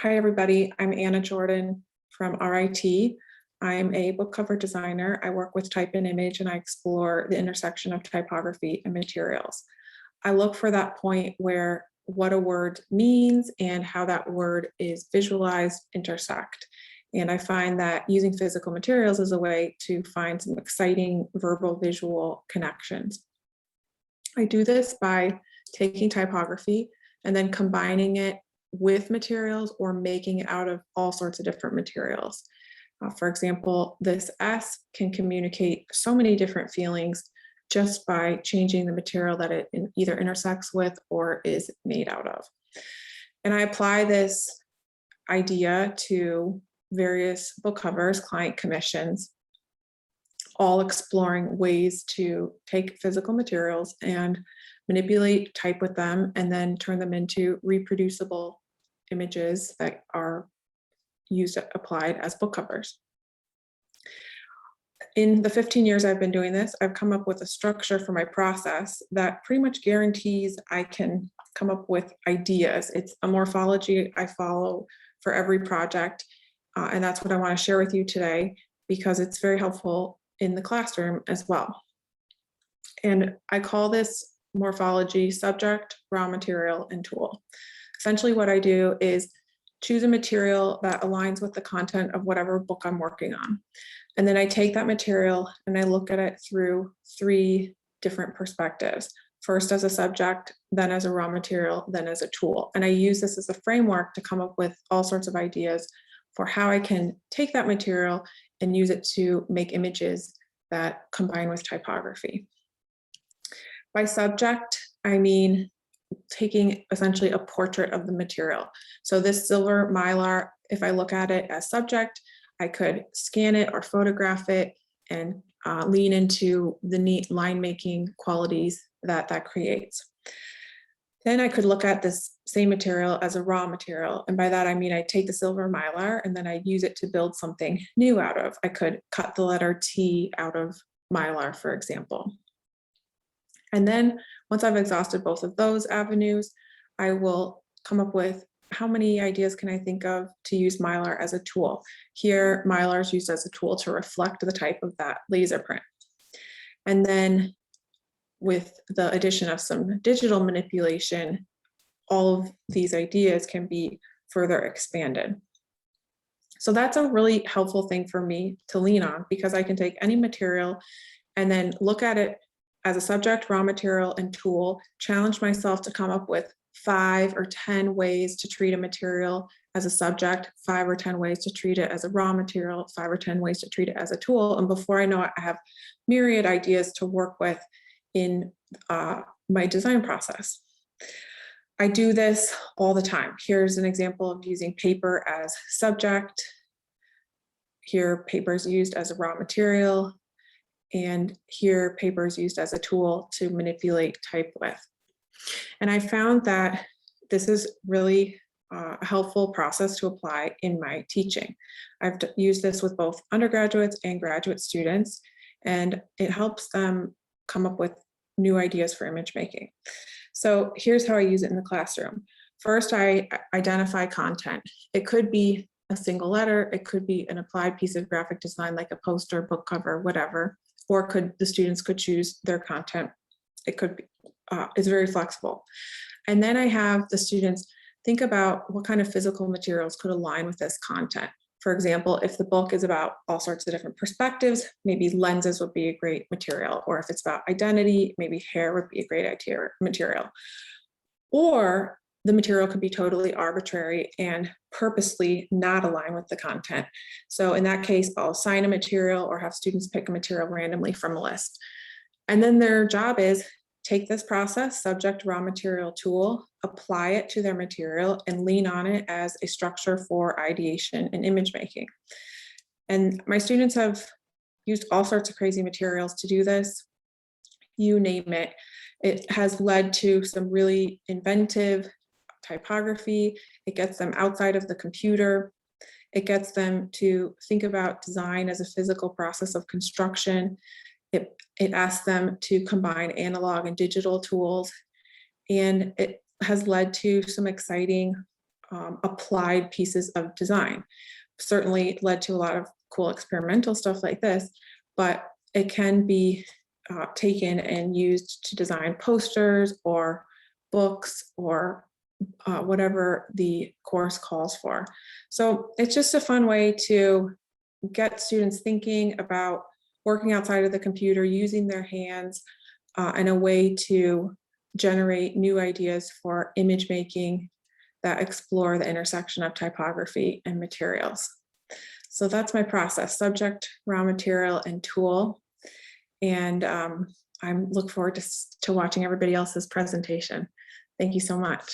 Hi, everybody. I'm Anna Jordan from RIT. I'm a book cover designer. I work with type and image, and I explore the intersection of typography and materials. I look for that point where what a word means and how that word is visualized intersect. And I find that using physical materials is a way to find some exciting verbal visual connections. I do this by taking typography and then combining it with materials or making it out of all sorts of different materials. For example, this S can communicate so many different feelings just by changing the material that it either intersects with or is made out of. And I apply this idea to various book covers, client commissions, all exploring ways to take physical materials and manipulate type with them and then turn them into reproducible images that are used applied as book covers. In the 15 years I've been doing this, I've come up with a structure for my process that pretty much guarantees I can come up with ideas. It's a morphology I follow for every project, and that's what I want to share with you today because it's very helpful in the classroom as well. And I call this morphology subject, raw material, and tool. Essentially what I do is choose a material that aligns with the content of whatever book I'm working on. And then I take that material and I look at it through three different perspectives. First as a subject, then as a raw material, then as a tool. And I use this as a framework to come up with all sorts of ideas for how I can take that material and use it to make images that combine with typography. By subject, I mean taking essentially a portrait of the material. So this silver mylar, if I look at it as subject, I could scan it or photograph it and lean into the neat line making qualities that that creates. Then I could look at this same material as a raw material. And by that, I mean, I take the silver mylar and then I use it to build something new out of. I could cut the letter T out of mylar, for example. And then once I've exhausted both of those avenues, I will come up with how many ideas can I think of to use mylar as a tool. Here, mylar is used as a tool to reflect the type of that laser print. And then with the addition of some digital manipulation, all of these ideas can be further expanded. So that's a really helpful thing for me to lean on because I can take any material and then look at it as a subject, raw material, and tool, challenge myself to come up with 5 or 10 ways to treat a material as a subject, 5 or 10 ways to treat it as a raw material, 5 or 10 ways to treat it as a tool. And before I know it, I have myriad ideas to work with in my design process. I do this all the time. Here's an example of using paper as subject. Here, paper is used as a raw material. And here, paper is used as a tool to manipulate type with. And I found that this is really a helpful process to apply in my teaching. I've used this with both undergraduates and graduate students, and it helps them come up with new ideas for image making. So here's how I use it in the classroom. First, I identify content. It could be a single letter, it could be an applied piece of graphic design like a poster, book cover, whatever, or the students could choose their content. It could be, it's very flexible. And then I have the students think about what kind of physical materials could align with this content. For example, if the book is about all sorts of different perspectives, maybe lenses would be a great material. Or if it's about identity, maybe hair would be a great material. Or the material could be totally arbitrary and purposely not align with the content. So in that case, I'll assign a material or have students pick a material randomly from a list. And then their job is take this process, subject, raw material, tool, apply it to their material and lean on it as a structure for ideation and image making. And my students have used all sorts of crazy materials to do this. You name it. It has led to some really inventive typography. It gets them outside of the computer. It gets them to think about design as a physical process of construction. It asks them to combine analog and digital tools. And it has led to some exciting applied pieces of design. Certainly led to a lot of cool experimental stuff like this, but it can be taken and used to design posters or books or whatever the course calls for. So it's just a fun way to get students thinking about working outside of the computer, using their hands, and a way to generate new ideas for image making that explore the intersection of typography and materials. So that's my process: subject, raw material, and tool. And I look forward to watching everybody else's presentation. Thank you so much.